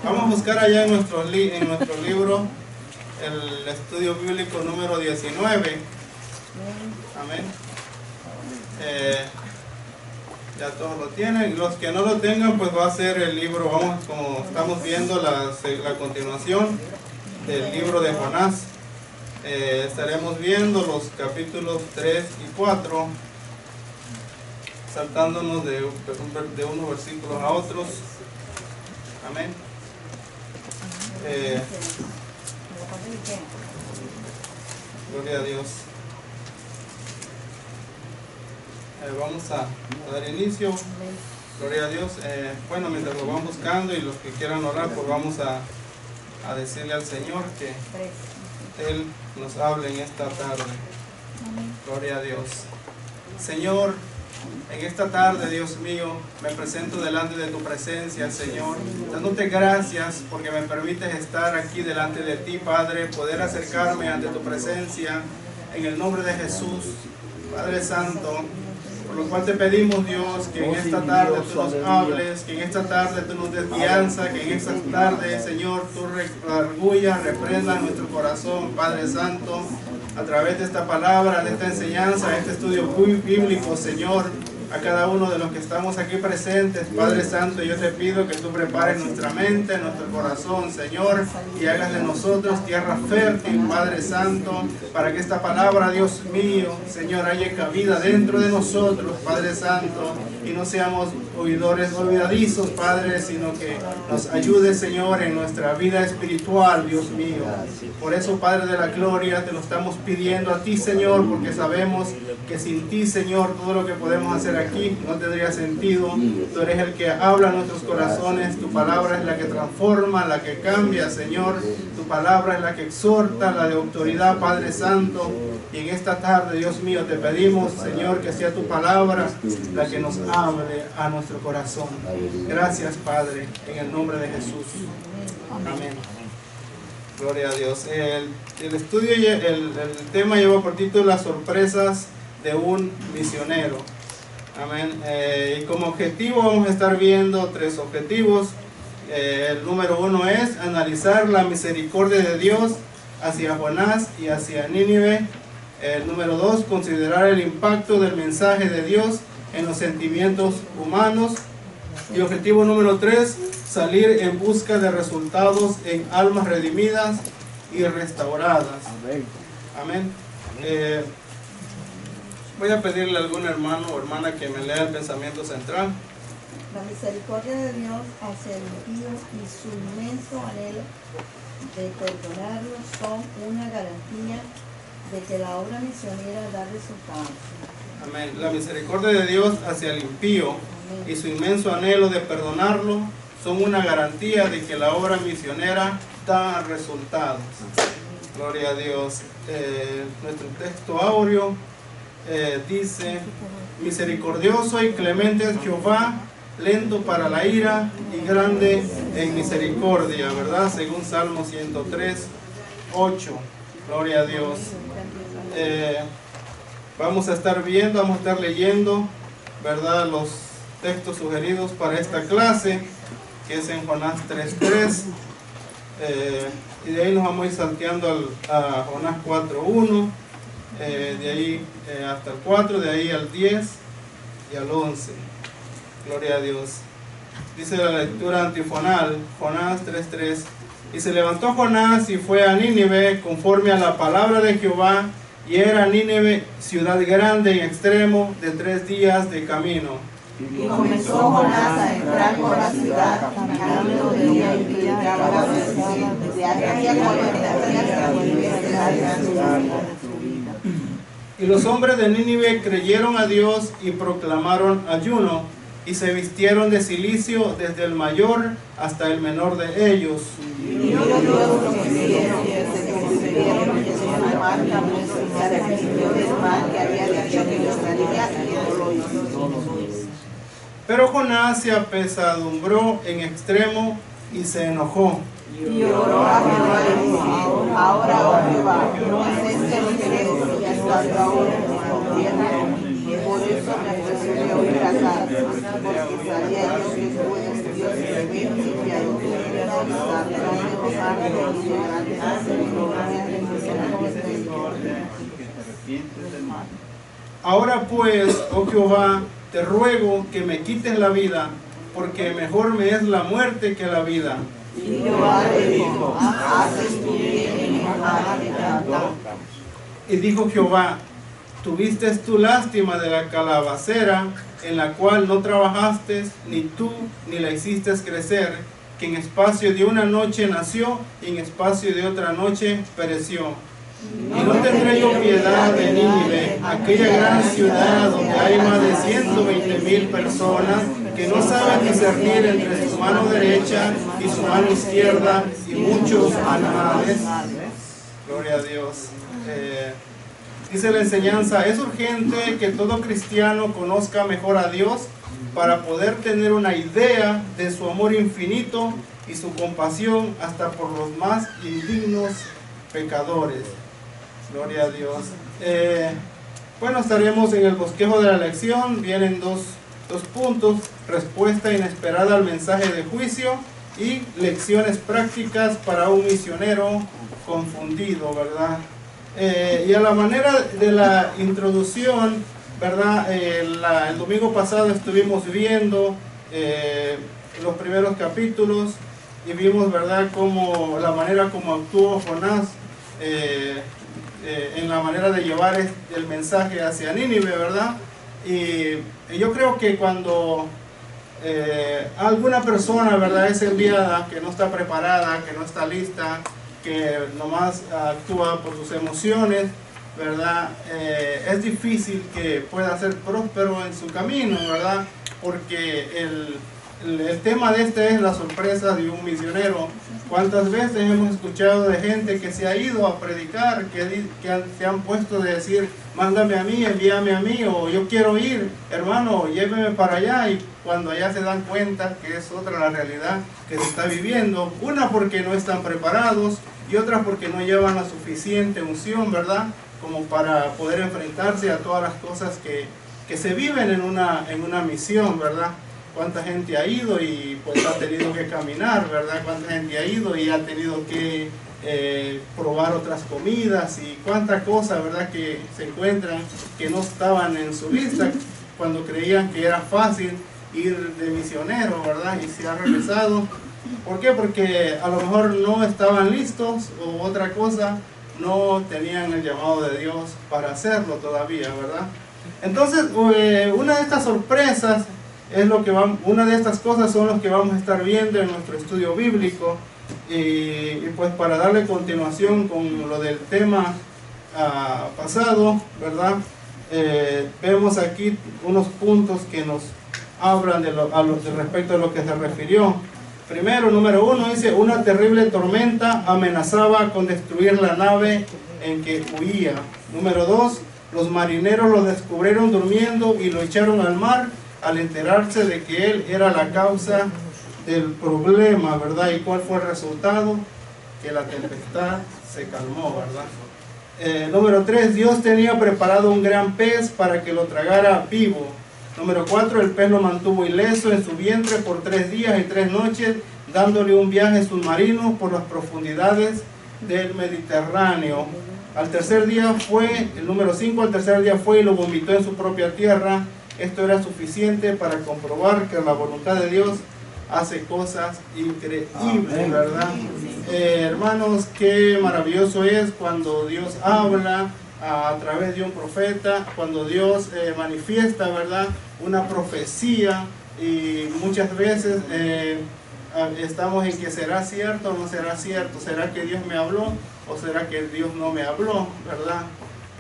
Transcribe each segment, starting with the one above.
Vamos a buscar allá en nuestro libro el estudio bíblico número 19. Amén. Ya todos lo tienen. Los que no lo tengan, pues va a ser el libro, vamos, como estamos viendo la continuación del libro de Jonás. Estaremos viendo los capítulos 3 y 4, saltándonos de unos versículos a otros. Amén. Gloria a Dios. Vamos a dar inicio. Gloria a Dios. Bueno, mientras lo van buscando y los que quieran orar, pues vamos a decirle al Señor que Él nos hable en esta tarde. Gloria a Dios. Señor, en esta tarde, Dios mío, me presento delante de tu presencia, Señor, dándote gracias porque me permites estar aquí delante de ti, Padre, poder acercarme ante tu presencia en el nombre de Jesús, Padre Santo. Por lo cual te pedimos, Dios, que en esta tarde tú nos hables, que en esta tarde tú nos des guianza, que en esta tarde, Señor, tú redarguyas, reprendas nuestro corazón, Padre Santo, a través de esta palabra, de esta enseñanza, de este estudio bíblico, Señor, a cada uno de los que estamos aquí presentes, Padre Santo, yo te pido que tú prepares nuestra mente, nuestro corazón, Señor, y hagas de nosotros tierra fértil, Padre Santo, para que esta palabra, Dios mío, Señor, haya cabida dentro de nosotros, Padre Santo, y no seamos oidores olvidadizos, Padre, sino que nos ayude, Señor, en nuestra vida espiritual, Dios mío. Por eso, Padre de la gloria, te lo estamos pidiendo a ti, Señor, porque sabemos que sin ti, Señor, todo lo que podemos hacer aquí no tendría sentido. Tú eres el que habla en nuestros corazones, tu palabra es la que transforma, la que cambia, Señor. Tu palabra es la que exhorta, la de autoridad, Padre Santo. Y en esta tarde, Dios mío, te pedimos, Señor, que sea tu palabra la que nos hable a nuestro corazón. Gracias, Padre, en el nombre de Jesús. Amén. Gloria a Dios. El estudio, el tema lleva por título Las sorpresas de un misionero. Amén. Y como objetivo vamos a estar viendo 3 objetivos. El número 1 es analizar la misericordia de Dios hacia Jonás y hacia Nínive. El número 2, considerar el impacto del mensaje de Dios en los sentimientos humanos. Y objetivo número 3, salir en busca de resultados en almas redimidas y restauradas. Amén. Voy a pedirle a algún hermano o hermana que me lea el pensamiento central. La misericordia de Dios hacia el impío y su inmenso anhelo de perdonarlos son una garantía de que la obra misionera da resultados. Amén. La misericordia de Dios hacia el impío y su inmenso anhelo de perdonarlo son una garantía de que la obra misionera da resultados. Gloria a Dios. Nuestro texto áureo dice: misericordioso y clemente es Jehová, lento para la ira y grande en misericordia, ¿verdad? Según Salmo 103, 8. Gloria a Dios. Vamos a estar viendo, vamos a estar leyendo, ¿verdad?, los textos sugeridos para esta clase, que es en Jonás 3.3. Y de ahí nos vamos a ir salteando a Jonás 4.1, de ahí hasta el 4, de ahí al 10 y al 11. Gloria a Dios. Dice la lectura antifonal, Jonás 3.3. Y se levantó Jonás y fue a Nínive conforme a la palabra de Jehová, y era Nínive ciudad grande en extremo de 3 días de camino. Y comenzó Jonás a entrar por la ciudad, caminando de día y predicaba la ciudad, desde hacía 40 días de su vida. Y los hombres de Nínive creyeron a Dios y proclamaron ayuno, y se vistieron de cilicio desde el mayor hasta el menor de ellos. Y Dios los hicieron, se concedieron que se llamaran se arrepintió del mal que había dicho que los haría, y no lo hizo. Pero Jonás se apesadumbró en extremo y se enojó. Y oró a Jehová diciendo: ahora, oh Jehová, no es este lo que decías cuando ahora en tierra, y por eso me apresuré a oír acá, porque sabía yo que tú eres Dios y que hay un Ahora pues, oh Jehová, te ruego que me quites la vida, porque mejor me es la muerte que la vida. Y Jehová le dijo, haces tú bien en enojarte tanto. Y dijo Jehová, tuviste tu lástima de la calabacera, en la cual no trabajaste, ni tú, ni la hiciste crecer, que en espacio de una noche nació, y en espacio de otra noche pereció. Y no tendré yo piedad de Nínive, aquella gran ciudad donde hay más de 120,000 personas que no saben discernir entre su mano derecha y su mano izquierda, y muchos animales. Gloria a Dios. Dice la enseñanza, es urgente que todo cristiano conozca mejor a Dios para poder tener una idea de su amor infinito y su compasión hasta por los más indignos pecadores. Gloria a Dios. Bueno, estaremos en el bosquejo de la lección. Vienen dos puntos: respuesta inesperada al mensaje de juicio y lecciones prácticas para un misionero confundido, ¿verdad? Y a la manera de la introducción, ¿verdad? El domingo pasado estuvimos viendo los primeros capítulos y vimos, ¿verdad?, cómo la manera como actuó Jonás en la manera de llevar el mensaje hacia Nínive, ¿verdad? Y yo creo que cuando alguna persona, ¿verdad?, es enviada, que no está preparada, que no está lista, que nomás actúa por sus emociones, ¿verdad? Es difícil que pueda ser próspero en su camino, ¿verdad? Porque el tema de este es la sorpresa de un misionero. ¿Cuántas veces hemos escuchado de gente que se ha ido a predicar, que se han puesto de decir, mándame a mí, envíame a mí, o yo quiero ir, hermano, lléveme para allá, y cuando allá se dan cuenta que es otra la realidad que se está viviendo, una porque no están preparados y otra porque no llevan la suficiente unción, ¿verdad?, como para poder enfrentarse a todas las cosas que se viven en una misión, ¿verdad? Cuánta gente ha ido y pues ha tenido que caminar, ¿verdad? Cuánta gente ha ido y ha tenido que probar otras comidas, y cuánta cosa, ¿verdad?, que se encuentran que no estaban en su lista cuando creían que era fácil ir de misionero, ¿verdad? Y se ha regresado. ¿Por qué? Porque a lo mejor no estaban listos, o otra cosa, no tenían el llamado de Dios para hacerlo todavía, ¿verdad? Entonces, una de estas sorpresas es una de estas cosas son los que vamos a estar viendo en nuestro estudio bíblico, y pues para darle continuación con lo del tema pasado, ¿verdad? Vemos aquí unos puntos que nos hablan respecto a lo que se refirió. Primero, número 1, dice, una terrible tormenta amenazaba con destruir la nave en que huía. Número 2, los marineros lo descubrieron durmiendo y lo echaron al mar al enterarse de que él era la causa del problema, ¿verdad? ¿Y cuál fue el resultado? Que la tempestad se calmó, ¿verdad? Número 3, Dios tenía preparado un gran pez para que lo tragara vivo. Número 4, el pez lo mantuvo ileso en su vientre por 3 días y 3 noches, dándole un viaje submarino por las profundidades del Mediterráneo. Al tercer día fue, el número 5, al tercer día fue y lo vomitó en su propia tierra. Esto era suficiente para comprobar que la voluntad de Dios hace cosas increíbles, ¿verdad? Hermanos, qué maravilloso es cuando Dios habla a través de un profeta, cuando Dios manifiesta, ¿verdad?, una profecía, y muchas veces estamos en que será cierto o no será cierto, será que Dios me habló o será que Dios no me habló, ¿verdad?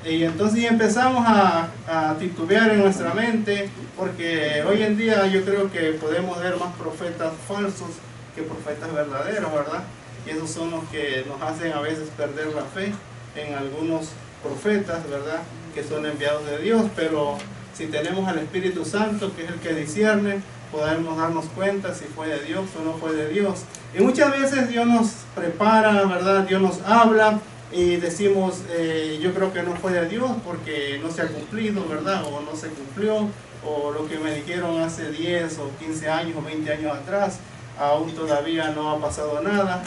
Y entonces empezamos a titubear en nuestra mente, porque hoy en día yo creo que podemos ver más profetas falsos que profetas verdaderos, ¿verdad? Y esos son los que nos hacen a veces perder la fe en algunos profetas, ¿verdad?, que son enviados de Dios. Pero si tenemos al Espíritu Santo, que es el que discierne, podemos darnos cuenta si fue de Dios o no fue de Dios. Y muchas veces Dios nos prepara, ¿verdad?, Dios nos habla y decimos, yo creo que no fue de Dios porque no se ha cumplido, ¿verdad?, o no se cumplió, o lo que me dijeron hace 10 o 15 años o 20 años atrás, aún todavía no ha pasado nada.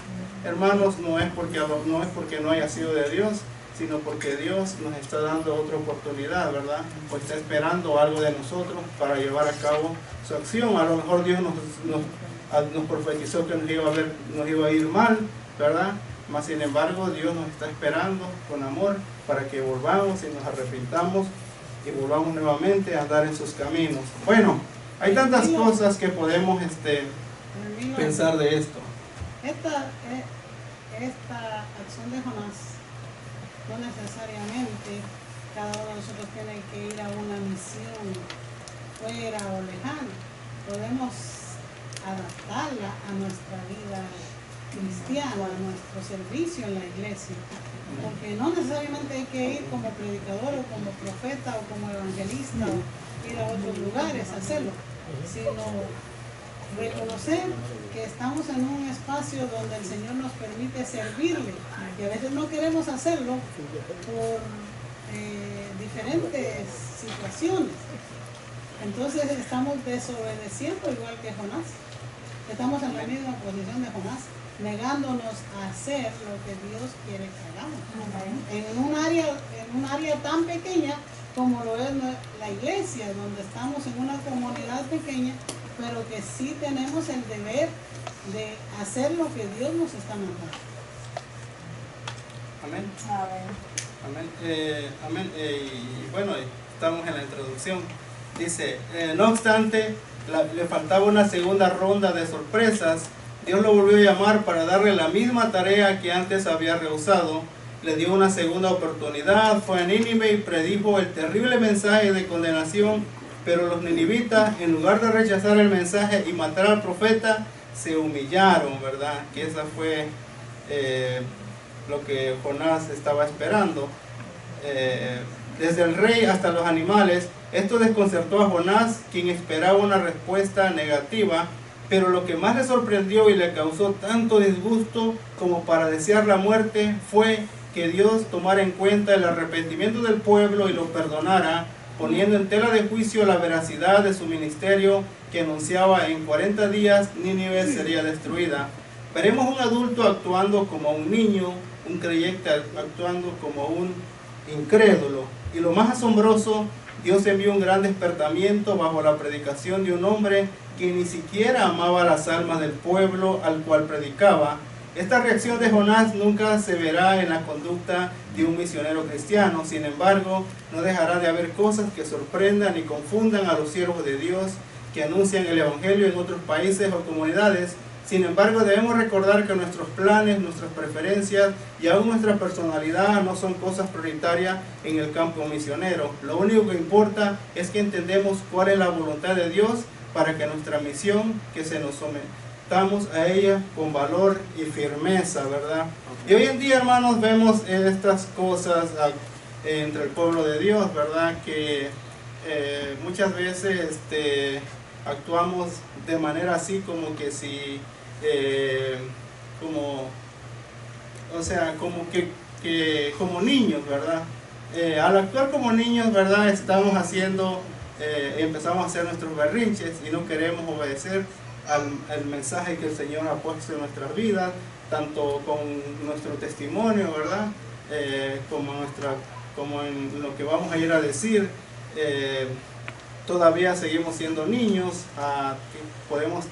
hermanos, no es porque no haya sido de Dios, sino porque Dios nos está dando otra oportunidad, ¿verdad? Pues está esperando algo de nosotros para llevar a cabo su acción. A lo mejor Dios nos profetizó que nos iba a ir mal, ¿verdad? Mas sin embargo, Dios nos está esperando con amor para que volvamos y nos arrepintamos y volvamos nuevamente a andar en sus caminos. Bueno, hay tantas cosas que podemos pensar de esto. Esta acción de Jonás, no necesariamente cada uno de nosotros tiene que ir a una misión fuera o lejana. Podemos adaptarla a nuestra vida cristiana, a nuestro servicio en la iglesia. Porque no necesariamente hay que ir como predicador o como profeta o como evangelista o ir a otros lugares a hacerlo, sino reconocer que estamos en un espacio donde el Señor nos permite servirle y a veces no queremos hacerlo por diferentes situaciones. Entonces estamos desobedeciendo igual que Jonás. Estamos en la misma posición de Jonás, negándonos a hacer lo que Dios quiere que hagamos. En un área tan pequeña como lo es la iglesia, donde estamos en una comunidad pequeña, pero que sí tenemos el deber de hacer lo que Dios nos está mandando. Amén. Amén. Amén. Y bueno, estamos en la introducción. Dice, no obstante, le faltaba una segunda ronda de sorpresas. Dios lo volvió a llamar para darle la misma tarea que antes había rehusado. Le dio una segunda oportunidad, fue a Nínive y predijo el terrible mensaje de condenación, pero los ninivitas, en lugar de rechazar el mensaje y matar al profeta, se humillaron, ¿verdad? Que esa fue lo que Jonás estaba esperando. Desde el rey hasta los animales, esto desconcertó a Jonás, quien esperaba una respuesta negativa, pero lo que más le sorprendió y le causó tanto disgusto como para desear la muerte fue que Dios tomara en cuenta el arrepentimiento del pueblo y lo perdonara, poniendo en tela de juicio la veracidad de su ministerio que anunciaba en 40 días Nínive sería destruida. Veremos un adulto actuando como un niño, un creyente actuando como un incrédulo. Y lo más asombroso, Dios envió un gran despertamiento bajo la predicación de un hombre que ni siquiera amaba las almas del pueblo al cual predicaba. Esta reacción de Jonás nunca se verá en la conducta de un misionero cristiano. Sin embargo, no dejará de haber cosas que sorprendan y confundan a los siervos de Dios que anuncian el evangelio en otros países o comunidades. Sin embargo, debemos recordar que nuestros planes, nuestras preferencias y aún nuestra personalidad no son cosas prioritarias en el campo misionero. Lo único que importa es que entendemos cuál es la voluntad de Dios para que nuestra misión, que se nos sometamos a ella con valor y firmeza, ¿verdad? Y hoy en día, hermanos, vemos estas cosas entre el pueblo de Dios, ¿verdad? Que muchas veces actuamos de manera así como que si... como niños, ¿verdad? Al actuar como niños, ¿verdad? Empezamos a hacer nuestros berrinches y no queremos obedecer al mensaje que el Señor ha puesto en nuestras vidas, tanto con nuestro testimonio, ¿verdad? Como en lo que vamos a ir a decir. Todavía seguimos siendo niños, podemos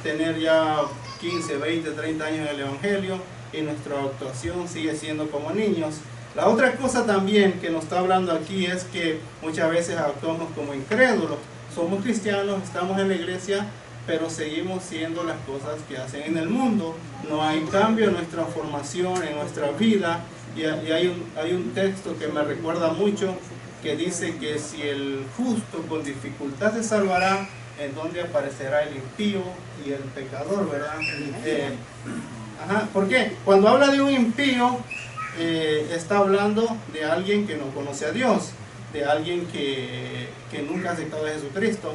tener ya 15, 20, 30 años en el Evangelio y nuestra actuación sigue siendo como niños. La otra cosa también que nos está hablando aquí es que muchas veces actuamos como incrédulos. Somos cristianos, estamos en la iglesia, pero seguimos siendo las cosas que hacen en el mundo. No hay cambio en nuestra formación, en nuestra vida. Y hay un texto que me recuerda mucho, que dice que si el justo con dificultad se salvará, en donde aparecerá el impío y el pecador, ¿verdad? ¿Por qué? Cuando habla de un impío, está hablando de alguien que no conoce a Dios, de alguien que nunca ha aceptado a Jesucristo.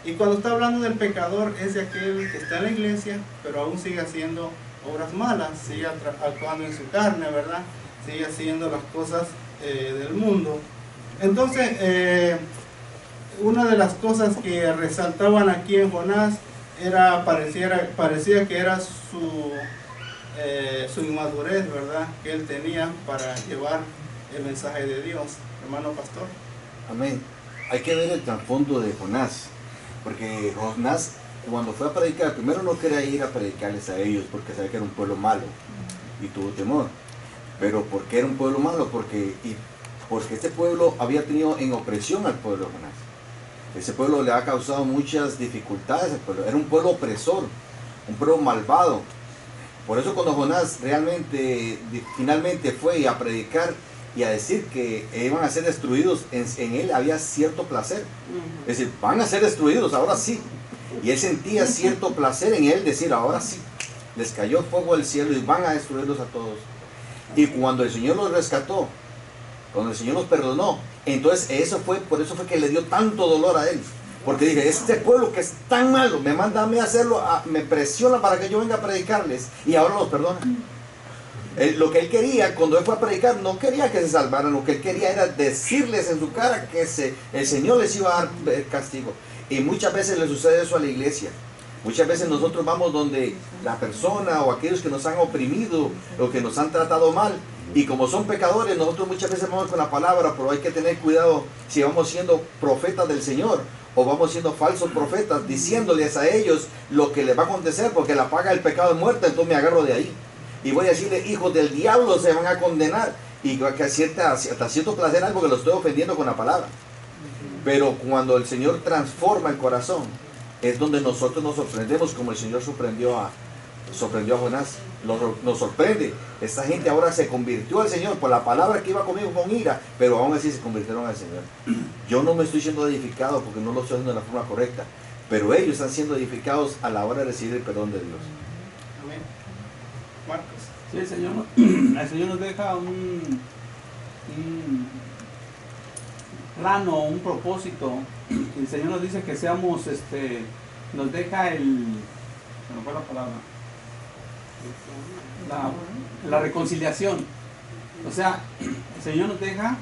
Y cuando está hablando del pecador, es de aquel que está en la iglesia, pero aún sigue haciendo obras malas, sigue actuando en su carne, ¿verdad? Sigue haciendo las cosas del mundo. Entonces, una de las cosas que resaltaban aquí en Jonás parecía que era su inmadurez, ¿verdad?, que él tenía para llevar el mensaje de Dios. Hermano pastor. Amén. Hay que ver el trasfondo de Jonás, porque Jonás, cuando fue a predicar, primero no quería ir a predicarles a ellos porque sabía que era un pueblo malo y tuvo temor. Pero ¿por qué era un pueblo malo? Porque este pueblo había tenido en opresión al pueblo de Jonás. Ese pueblo le ha causado muchas dificultades al pueblo. Era un pueblo opresor, un pueblo malvado. Por eso cuando Jonás finalmente fue a predicar y a decir que iban a ser destruidos, en él había cierto placer. Es decir, van a ser destruidos, ahora sí. Y él sentía cierto placer en él decir, ahora sí. Les cayó fuego del cielo y van a destruirlos a todos. Y cuando el Señor los rescató, cuando el Señor los perdonó, entonces por eso fue que le dio tanto dolor a él. Porque dije, este pueblo que es tan malo, me manda a mí a hacerlo, me presiona para que yo venga a predicarles, y ahora los perdona. Lo que él quería, cuando él fue a predicar, no quería que se salvaran, lo que él quería era decirles en su cara que el Señor les iba a dar castigo. Y muchas veces le sucede eso a la iglesia. Muchas veces nosotros vamos donde la persona o aquellos que nos han oprimido o que nos han tratado mal, y como son pecadores, nosotros muchas veces vamos con la palabra, pero hay que tener cuidado si vamos siendo profetas del Señor o vamos siendo falsos profetas, diciéndoles a ellos lo que les va a acontecer, porque la paga del pecado es muerte. Entonces me agarro de ahí y voy a decirle, hijos del diablo se van a condenar, y que hasta cierto placer algo que los estoy ofendiendo con la palabra. Pero cuando el Señor transforma el corazón, es donde nosotros nos sorprendemos, como el Señor sorprendió a Jonás. Nos sorprende. Esta gente ahora se convirtió al Señor por la palabra que iba conmigo con ira, pero aún así se convirtieron al Señor. Yo no me estoy siendo edificado porque no lo estoy haciendo de la forma correcta, pero ellos están siendo edificados a la hora de recibir el perdón de Dios. Amén. Marcos. Sí, el Señor nos deja un plano, un propósito. El Señor nos dice que seamos, nos deja se me fue la palabra, la reconciliación. O sea, el Señor nos deja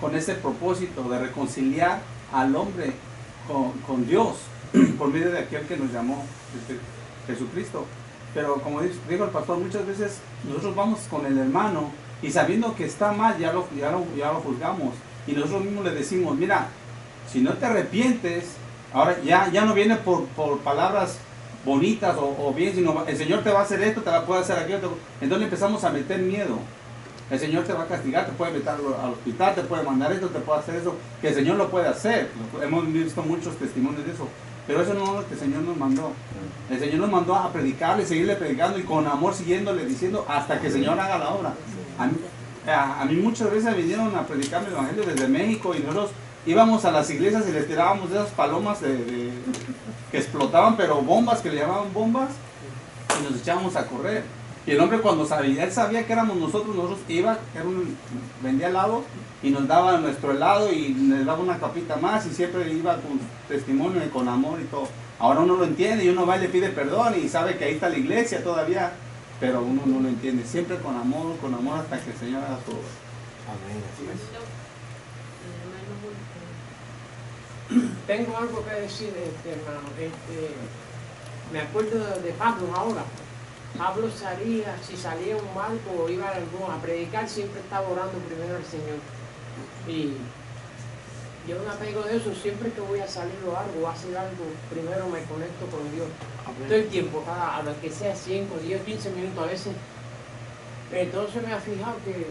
con ese propósito de reconciliar al hombre con Dios por medio de aquel que nos llamó, Jesucristo. Pero como dijo el pastor, muchas veces nosotros vamos con el hermano y sabiendo que está mal ya lo juzgamos, y nosotros mismos le decimos, mira, si no te arrepientes, ahora ya no viene por palabras bonitas o bien, sino el Señor te va a hacer esto, te puede hacer aquello. Entonces empezamos a meter miedo. El Señor te va a castigar, te puede meter al hospital, te puede mandar esto, te puede hacer eso, que el Señor lo puede hacer. Hemos visto muchos testimonios de eso, pero eso no es lo que el Señor nos mandó. El Señor nos mandó a predicarle, seguirle predicando y con amor siguiéndole, diciendo hasta que el Señor haga la obra. A mí muchas veces vinieron a predicar el Evangelio desde México, y nosotros íbamos a las iglesias y les tirábamos de esas palomas que explotaban, pero bombas, que le llamaban bombas, y nos echábamos a correr. Y el hombre, cuando él sabía que éramos nosotros vendía helado y nos daba nuestro helado y nos daba una capita más, y siempre iba con testimonio y con amor y todo. Ahora uno lo entiende y uno va y le pide perdón y sabe que ahí está la iglesia todavía, pero uno no lo entiende. Siempre con amor hasta que el Señor haga su obra. Amén. Tengo algo que decir, hermano. Me acuerdo de Pablo ahora. Pablo si salía un barco o iba a predicar, siempre estaba orando primero al Señor. Y yo me apego de eso, siempre que voy a salir o algo, o hacer algo, primero me conecto con Dios. Todo el tiempo, a lo que sea 5, 10, 15 minutos a veces. Entonces me ha fijado que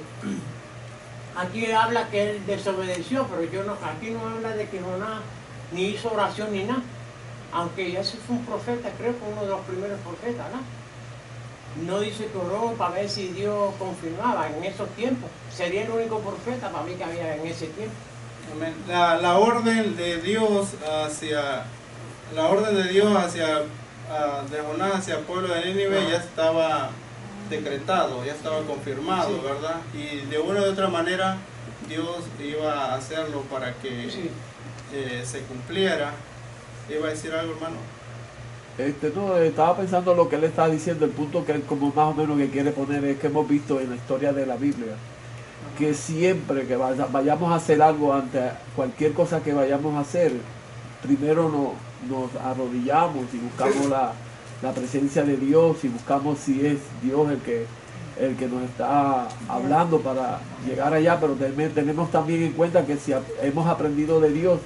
aquí habla que él desobedeció, pero aquí no habla de que Jonás ni hizo oración ni nada. Aunque ese fue un profeta, creo que uno de los primeros profetas, ¿no? No dice que oró para ver si Dios confirmaba en esos tiempos. Sería el único profeta para mí que había en ese tiempo. Amén. La orden de Dios hacia de Jonás hacia el pueblo de Nínive ya estaba decretado, ya estaba confirmado, sí, ¿verdad? Y de una u otra manera Dios iba a hacerlo para que sí, se cumpliera. ¿Iba a decir algo, hermano? No, estaba pensando lo que él está diciendo. El punto que él como más o menos que quiere poner es que hemos visto en la historia de la Biblia que siempre que vayamos a hacer algo, ante cualquier cosa que vayamos a hacer, primero nos arrodillamos y buscamos la presencia de Dios y buscamos si es Dios el que nos está hablando para llegar allá, pero tenemos también en cuenta que si hemos aprendido de Dios,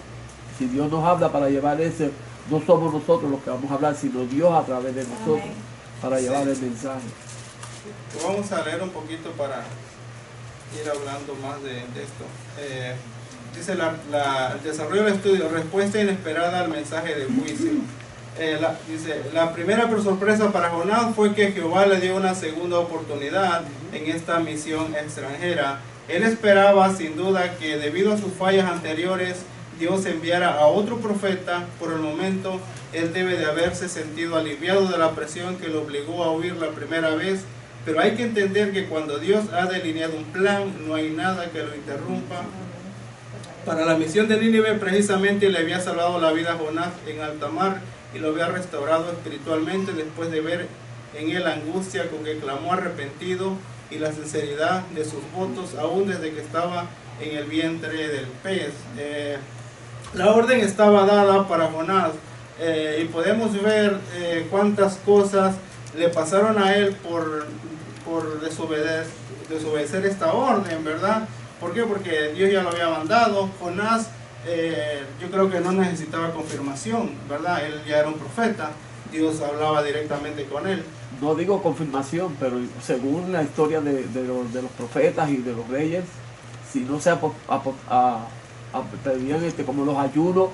si Dios nos habla para llevar ese, no somos nosotros los que vamos a hablar, sino Dios a través de nosotros para llevar el mensaje. Vamos a leer un poquito para ir hablando más de esto. Dice el desarrollo del estudio, respuesta inesperada al mensaje de juicio. Dice, la primera sorpresa para Jonás fue que Jehová le dio una segunda oportunidad en esta misión extranjera. Él esperaba sin duda que debido a sus fallas anteriores Dios enviara a otro profeta. Por el momento él debe de haberse sentido aliviado de la presión que lo obligó a huir la primera vez, pero hay que entender que cuando Dios ha delineado un plan no hay nada que lo interrumpa. Para la misión de Nínive precisamente le había salvado la vida a Jonás en alta mar y lo había restaurado espiritualmente después de ver en él la angustia con que clamó arrepentido y la sinceridad de sus votos aún desde que estaba en el vientre del pez. La orden estaba dada para Jonás y podemos ver cuántas cosas le pasaron a él por desobedecer esta orden, ¿verdad? ¿Por qué? Porque Dios ya lo había mandado. Jonás yo creo que no necesitaba confirmación, ¿verdad? Él ya era un profeta, Dios hablaba directamente con él. No digo confirmación, pero según la historia de los profetas y de los reyes, si no se pedían como los ayunos,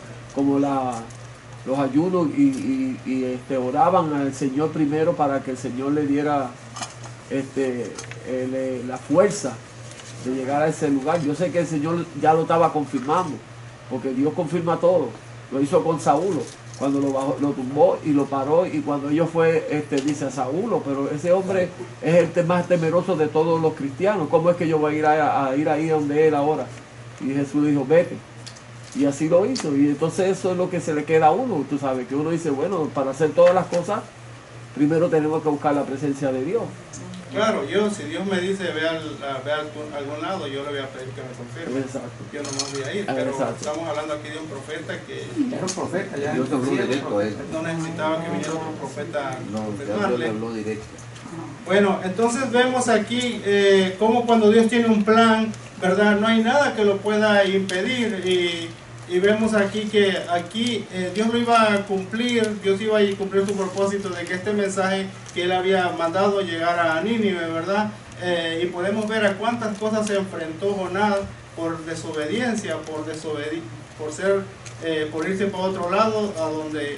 los ayunos y oraban al Señor primero para que el Señor le diera la fuerza de llegar a ese lugar. Yo sé que el Señor ya lo estaba confirmando, porque Dios confirma todo. Lo hizo con Saúl, cuando lo tumbó y lo paró, y cuando ellos dice a Saúl, pero ese hombre es el más temeroso de todos los cristianos. ¿Cómo es que yo voy a ir ahí donde él ahora? Y Jesús dijo, vete. Y así lo hizo. Y entonces eso es lo que se le queda a uno. Tú sabes que uno dice, bueno, para hacer todas las cosas, primero tenemos que buscar la presencia de Dios. Claro, si Dios me dice ve a algún lado, yo le voy a pedir que me confirme. Exacto. Yo no más voy a ir, pero Exacto. estamos hablando aquí de un profeta que Era un profeta, ya. Dios habló directo a él. no necesitaba que viniera otro profeta a No, Dios le confirmarle. habló directo. Bueno, entonces vemos aquí cómo cuando Dios tiene un plan, ¿verdad? No hay nada que lo pueda impedir y vemos aquí que Dios lo iba a cumplir, Dios iba a cumplir su propósito de que este mensaje que él había mandado llegara a Nínive, ¿verdad? Y podemos ver a cuántas cosas se enfrentó Jonás por desobediencia, por irse para otro lado a donde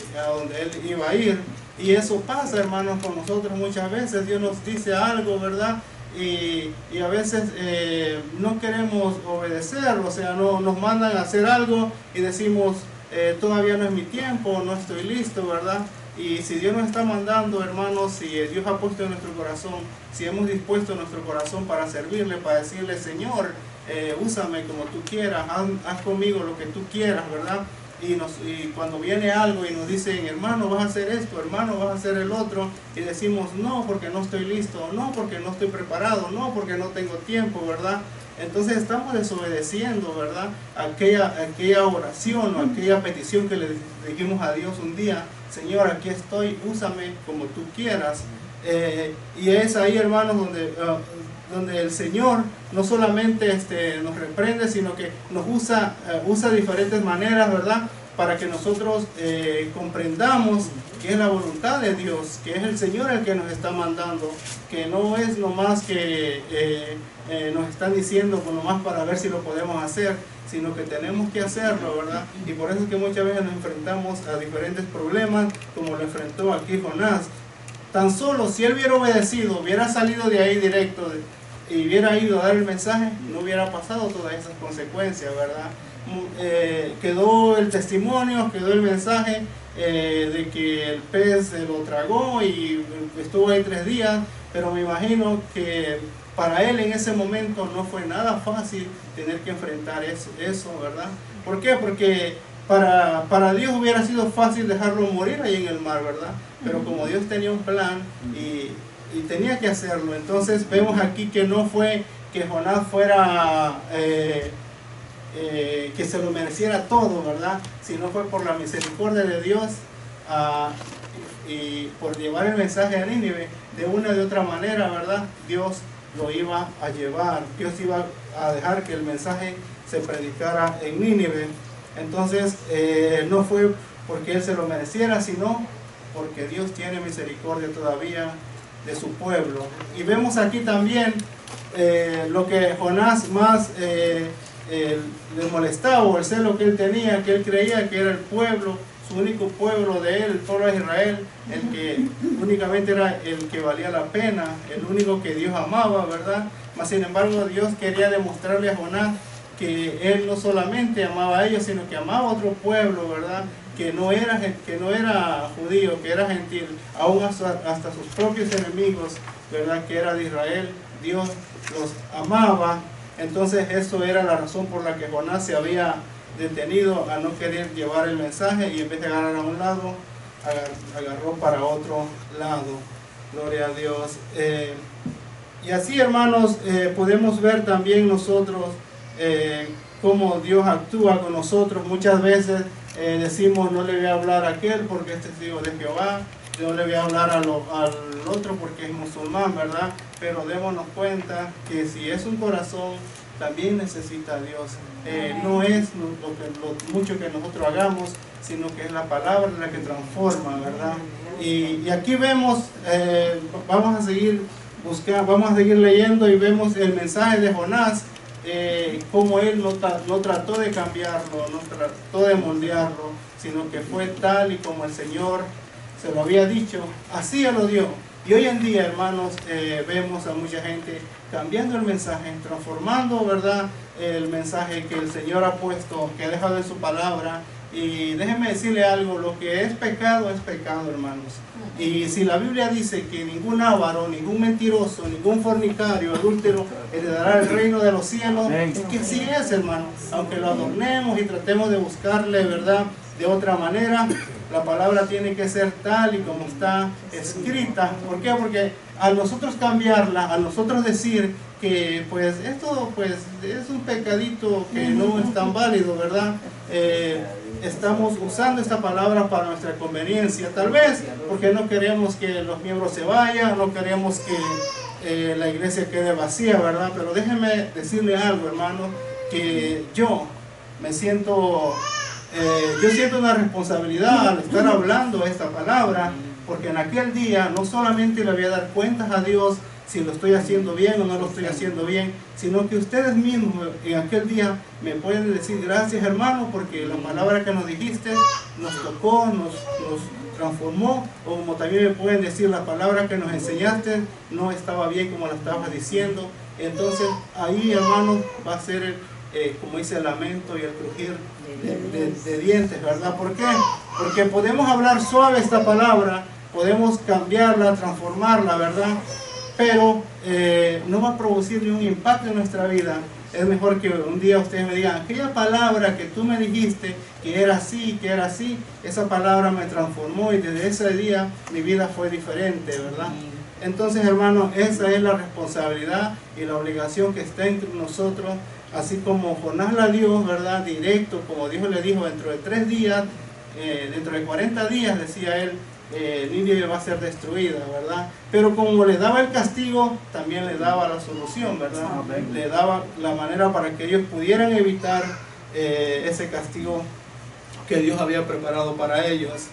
él iba a ir. Y eso pasa, hermanos, con nosotros muchas veces. Dios nos dice algo, ¿verdad? Y a veces no queremos obedecer, o sea, no nos mandan a hacer algo y decimos, todavía no es mi tiempo, no estoy listo, ¿verdad? Y si Dios nos está mandando, hermanos, si Dios ha puesto en nuestro corazón, si hemos dispuesto nuestro corazón para servirle, para decirle, Señor, úsame como tú quieras, haz conmigo lo que tú quieras, ¿verdad? Y cuando viene algo y nos dicen, hermano, vas a hacer esto, hermano, vas a hacer el otro, y decimos, no, porque no estoy listo, no, porque no estoy preparado, no, porque no tengo tiempo, ¿verdad? Entonces estamos desobedeciendo, ¿verdad? Aquella oración o aquella petición que le dijimos a Dios un día, Señor, aquí estoy, úsame como tú quieras. Y es ahí, hermanos, donde el Señor no solamente nos reprende, sino que nos usa de diferentes maneras, ¿verdad? Para que nosotros comprendamos que es la voluntad de Dios, que es el Señor el que nos está mandando, que no es nomás que nos están diciendo nomás para ver si lo podemos hacer, sino que tenemos que hacerlo, ¿verdad? Y por eso es que muchas veces nos enfrentamos a diferentes problemas, como lo enfrentó aquí Jonás. Tan solo si él hubiera obedecido, hubiera salido de ahí directo y hubiera ido a dar el mensaje, no hubiera pasado todas esas consecuencias, ¿verdad? Quedó el testimonio, quedó el mensaje de que el pez se lo tragó y estuvo ahí 3 días, pero me imagino que para él en ese momento no fue nada fácil tener que enfrentar eso, ¿verdad? ¿Por qué? Porque para Dios hubiera sido fácil dejarlo morir ahí en el mar, ¿verdad? Pero como Dios tenía un plan y tenía que hacerlo, entonces vemos aquí que no fue que Jonás fuera que se lo mereciera todo, ¿verdad? Sino fue por la misericordia de Dios y por llevar el mensaje a Nínive, de una de otra manera, ¿verdad? Dios lo iba a llevar, Dios iba a dejar que el mensaje se predicara en Nínive. Entonces no fue porque él se lo mereciera, sino porque Dios tiene misericordia todavía de su pueblo. Y vemos aquí también lo que Jonás más le molestaba, o el celo que él tenía, que él creía que era el pueblo, su único pueblo de él, el pueblo de Israel, el que únicamente era el que valía la pena, el único que Dios amaba, ¿verdad? Mas sin embargo Dios quería demostrarle a Jonás que él no solamente amaba a ellos, sino que amaba a otro pueblo, ¿verdad? Que no era judío, que era gentil, aún hasta sus propios enemigos, ¿verdad? Que era de Israel, Dios los amaba. Entonces eso era la razón por la que Jonás se había detenido a no querer llevar el mensaje, y en vez de agarrar a un lado, agarró para otro lado. Gloria a Dios. Y así, hermanos, podemos ver también nosotros cómo Dios actúa con nosotros. Muchas veces decimos, no le voy a hablar a aquel porque es testigo de Jehová, no le voy a hablar al otro porque es musulmán, ¿verdad? Pero démonos cuenta que si es un corazón, también necesita a Dios. No es lo mucho que nosotros hagamos, sino que es la palabra la que transforma, ¿verdad? Y aquí vemos, vamos a seguir leyendo, y vemos el mensaje de Jonás, como él no trató de cambiarlo, no trató de moldearlo, sino que fue tal y como el Señor se lo había dicho, así él lo dio. Y hoy en día, hermanos, vemos a mucha gente cambiando el mensaje, transformando, ¿verdad?, el mensaje que el Señor ha puesto, que ha dejado en su palabra. Y déjenme decirle algo, lo que es pecado, hermanos. Y si la Biblia dice que ningún avaro, ningún mentiroso, ningún fornicario, adúltero heredará el reino de los cielos, es que así es, hermano. Aunque lo adornemos y tratemos de buscarle, ¿verdad?, de otra manera, la palabra tiene que ser tal y como está escrita. ¿Por qué? Porque al nosotros cambiarla, al nosotros decir que pues esto pues es un pecadito que no es tan válido, ¿verdad? Estamos usando esta palabra para nuestra conveniencia, tal vez porque no queremos que los miembros se vayan, no queremos que la iglesia quede vacía, ¿verdad? Pero déjenme decirle algo, hermano, que yo siento una responsabilidad al estar hablando esta palabra, porque en aquel día no solamente le voy a dar cuentas a Dios si lo estoy haciendo bien o no lo estoy haciendo bien, sino que ustedes mismos en aquel día me pueden decir gracias, hermano, porque la palabra que nos dijiste nos tocó, nos transformó, o como también me pueden decir la palabra que nos enseñaste no estaba bien como la estabas diciendo. Entonces ahí, hermano, va a ser como dice el lamento y el crujir de dientes, ¿verdad? ¿Por qué? Porque podemos hablar suave esta palabra, podemos cambiarla, transformarla, ¿verdad? Pero no va a producir ningún impacto en nuestra vida. Es mejor que un día ustedes me digan, aquella palabra que tú me dijiste que era así, esa palabra me transformó y desde ese día mi vida fue diferente, ¿verdad? Entonces, hermano, esa es la responsabilidad y la obligación que está entre nosotros. Así como Jonás la dio, ¿verdad?, directo, como Dios le dijo, dentro de 3 días, dentro de 40 días, decía él, Nínive va a ser destruida, ¿verdad? Pero como le daba el castigo, también le daba la solución, ¿verdad? Amén. Le daba la manera para que ellos pudieran evitar ese castigo que Dios había preparado para ellos.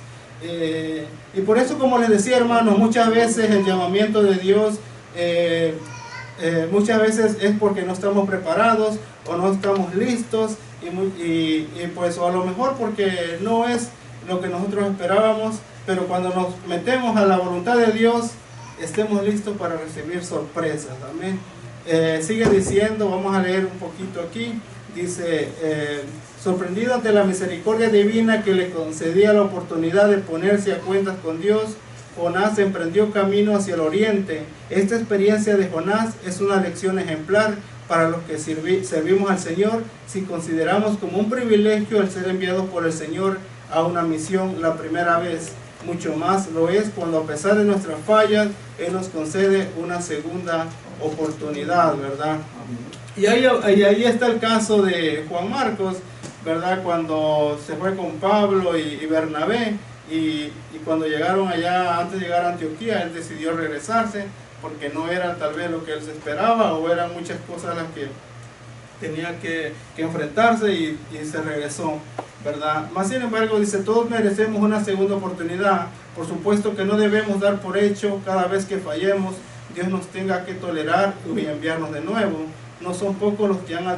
Y por eso, como les decía, hermanos, muchas veces el llamamiento de Dios muchas veces es porque no estamos preparados o no estamos listos, y pues, o a lo mejor porque no es lo que nosotros esperábamos, pero cuando nos metemos a la voluntad de Dios, estemos listos para recibir sorpresas. Amén. Sigue diciendo, vamos a leer un poquito aquí, dice, sorprendido ante la misericordia divina que le concedía la oportunidad de ponerse a cuentas con Dios, Jonás emprendió camino hacia el oriente. Esta experiencia de Jonás es una lección ejemplar para los que servimos al Señor, si consideramos como un privilegio el ser enviados por el Señor a una misión la primera vez. Mucho más lo es cuando, a pesar de nuestras fallas, Él nos concede una segunda oportunidad, ¿verdad? Y ahí está el caso de Juan Marcos, ¿verdad? Cuando se fue con Pablo y Bernabé, y cuando llegaron allá, antes de llegar a Antioquía, él decidió regresarse porque no era tal vez lo que él se esperaba, o eran muchas cosas las que tenía que enfrentarse, y se regresó, ¿verdad? Más sin embargo, dice, todos merecemos una segunda oportunidad. Por supuesto que no debemos dar por hecho cada vez que fallemos Dios nos tenga que tolerar y enviarnos de nuevo. No son pocos los que han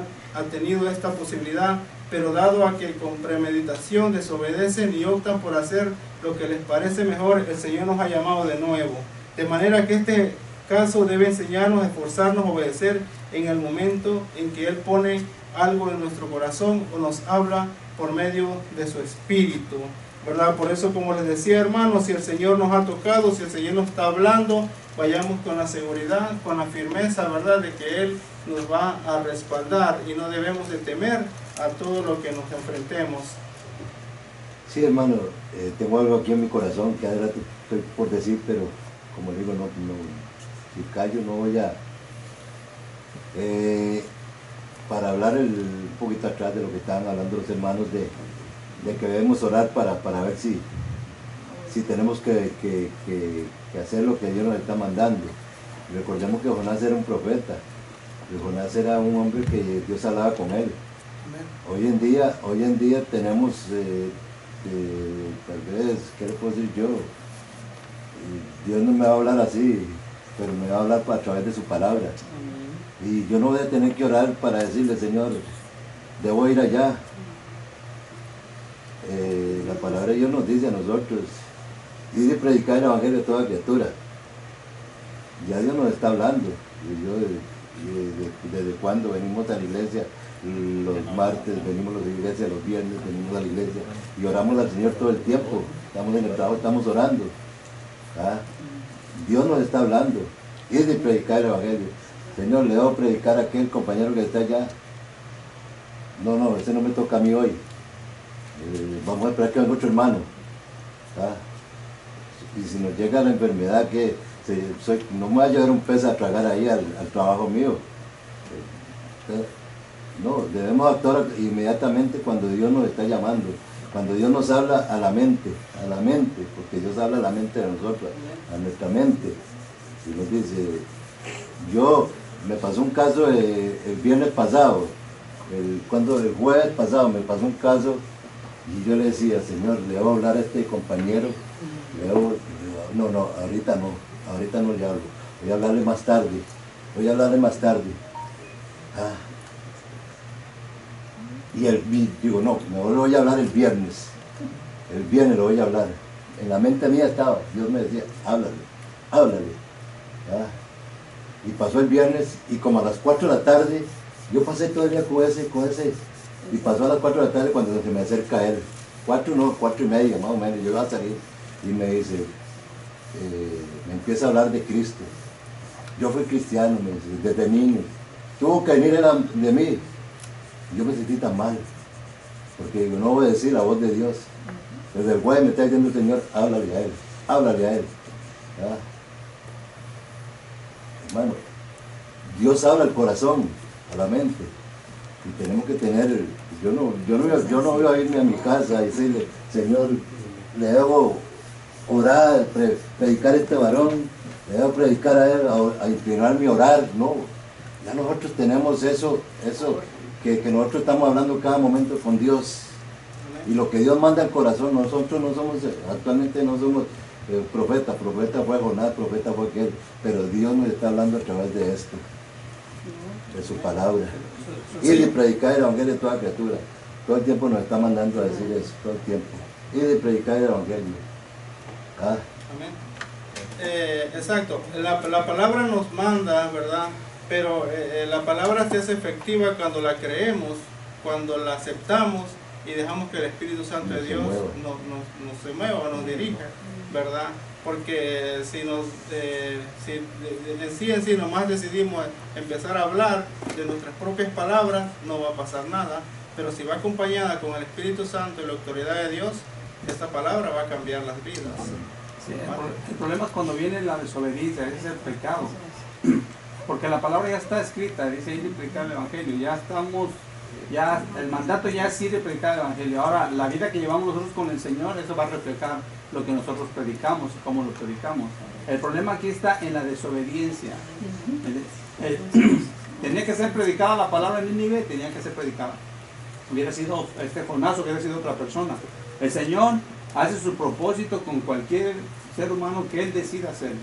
tenido esta posibilidad, pero dado a que con premeditación desobedecen y optan por hacer lo que les parece mejor, el Señor nos ha llamado de nuevo. De manera que este caso debe enseñarnos a esforzarnos a obedecer en el momento en que Él pone algo en nuestro corazón o nos habla por medio de su Espíritu, ¿verdad? Por eso, como les decía, hermanos, si el Señor nos ha tocado, si el Señor nos está hablando, vayamos con la seguridad, con la firmeza, ¿verdad?, de que Él nos va a respaldar, y no debemos de temer a todo lo que nos enfrentemos. Sí, hermano, tengo algo aquí en mi corazón que ahora estoy por decir, pero como digo, no, si callo no voy a... para hablar un poquito atrás de lo que estaban hablando los hermanos, de que debemos orar para ver si tenemos que hacer lo que Dios nos está mandando. Recordemos que Jonás era un profeta, y Jonás era un hombre que Dios hablaba con él. Hoy en día tenemos, tal vez, ¿qué le puedo decir yo? Dios no me va a hablar así, pero me va a hablar a través de su palabra. Y yo no voy a tener que orar para decirle, Señor, debo ir allá. La palabra de Dios nos dice a nosotros, ir y predicar el evangelio a toda criatura. Ya Dios nos está hablando. Desde cuando venimos a la iglesia, los martes venimos a la iglesia, los viernes venimos a la iglesia y oramos al Señor todo el tiempo. Estamos en el trabajo, estamos orando. ¿Ah? Dios nos está hablando. Ir y predicar el evangelio. Señor, le debo predicar a aquel compañero que está allá. No, ese no me toca a mí hoy. Vamos a esperar que venga otro hermano. ¿Ah? Y si nos llega la enfermedad, que no me va a llevar un pez a tragar ahí al trabajo mío. No, debemos actuar inmediatamente cuando Dios nos está llamando, cuando Dios nos habla a la mente, porque Dios habla a la mente de nosotros, a nuestra mente. Y nos dice, me pasó un caso el viernes pasado, el jueves pasado me pasó un caso, y yo le decía, Señor, le debo hablar a este compañero, ahorita no le hablo, voy a hablarle más tarde. Ah. Y digo, no, mejor le voy a hablar el viernes lo voy a hablar. En la mente mía estaba, Dios me decía, háblale. ¿Ah? Y pasó el viernes, y como a las 4 de la tarde, yo pasé todo el día con ese, y pasó a las 4 de la tarde cuando se me acerca él, 4 y media más o menos, yo iba a salir, y me dice, me empieza a hablar de Cristo. Yo fui cristiano, me dice, desde niño, tuvo que venir de mí. Yo me sentí tan mal, porque digo, no voy a decir la voz de Dios. Desde el jueves me está diciendo el Señor, háblale a él. ¿Ah? Hermano, Dios habla al corazón, a la mente, y tenemos que tener, yo no voy a irme a mi casa y decirle, Señor, le debo orar, predicar a este varón, le debo predicar a él, a inclinarme a orar. No, ya nosotros tenemos eso que nosotros estamos hablando cada momento con Dios, y lo que Dios manda al corazón. Nosotros actualmente no somos profeta fue Jonás, profeta fue aquel, pero Dios nos está hablando a través de esto, de su palabra. Ir y predicar el evangelio a toda criatura. Todo el tiempo nos está mandando a decir eso, todo el tiempo. Ir y predicar el evangelio. ¿Ah? Amén. Exacto, la palabra nos manda, ¿verdad? Pero la palabra se hace efectiva cuando la creemos, cuando la aceptamos y dejamos que el Espíritu Santo de Dios nos se mueva, nos dirija, ¿verdad? Porque si en sí nomás decidimos empezar a hablar de nuestras propias palabras, no va a pasar nada. Pero si va acompañada con el Espíritu Santo y la autoridad de Dios, esta palabra va a cambiar las vidas. Sí, el problema es cuando viene la desobediencia, ese es el pecado. Porque la palabra ya está escrita, dice ir y predicar el evangelio, el mandato ya es ir y predicar el evangelio. Ahora, la vida que llevamos nosotros con el Señor, eso va a reflejar lo que nosotros predicamos y cómo lo predicamos. El problema aquí está en la desobediencia. Tenía que ser predicada la palabra en Nínive, tenía que ser predicada. Hubiera sido Jonás, hubiera sido otra persona. El Señor hace su propósito con cualquier ser humano que Él decida hacer.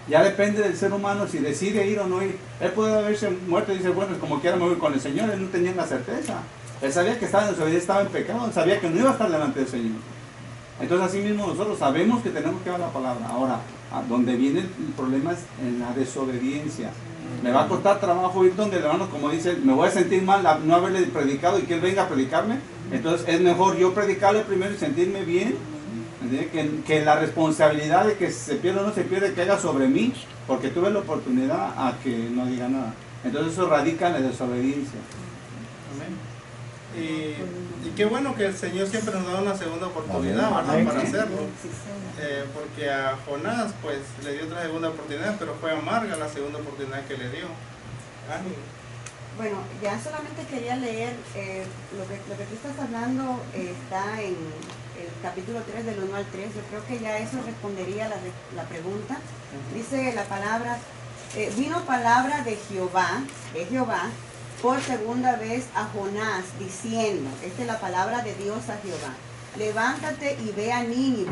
Ya depende del ser humano si decide ir o no ir. Él puede haberse muerto y dice, bueno, como quiera me voy con el Señor. Él no tenía la certeza. Él sabía que estaba en pecado, él sabía que no iba a estar delante del Señor. Entonces así mismo nosotros sabemos que tenemos que dar la palabra. Ahora, donde viene el problema es en la desobediencia. Me va a costar trabajo ir donde el hermano, como dice, me voy a sentir mal no haberle predicado y que él venga a predicarme. Entonces es mejor yo predicarle primero y sentirme bien, que la responsabilidad de que se pierda o no se pierda caiga sobre mí, porque tuve la oportunidad a que no diga nada. Entonces eso radica en la desobediencia. Amén. Y qué bueno que el Señor siempre nos da una segunda oportunidad, ¿verdad? Para hacerlo. Porque a Jonás pues le dio otra segunda oportunidad, pero fue amarga la segunda oportunidad que le dio. Bueno, ya solamente quería leer lo que tú estás hablando, está en el capítulo 3 del 1 al 3. Yo creo que ya eso respondería la pregunta. Dice la palabra, vino palabra de Jehová, por segunda vez a Jonás, diciendo, esta es la palabra de Dios a Jehová, levántate y ve a Nínive,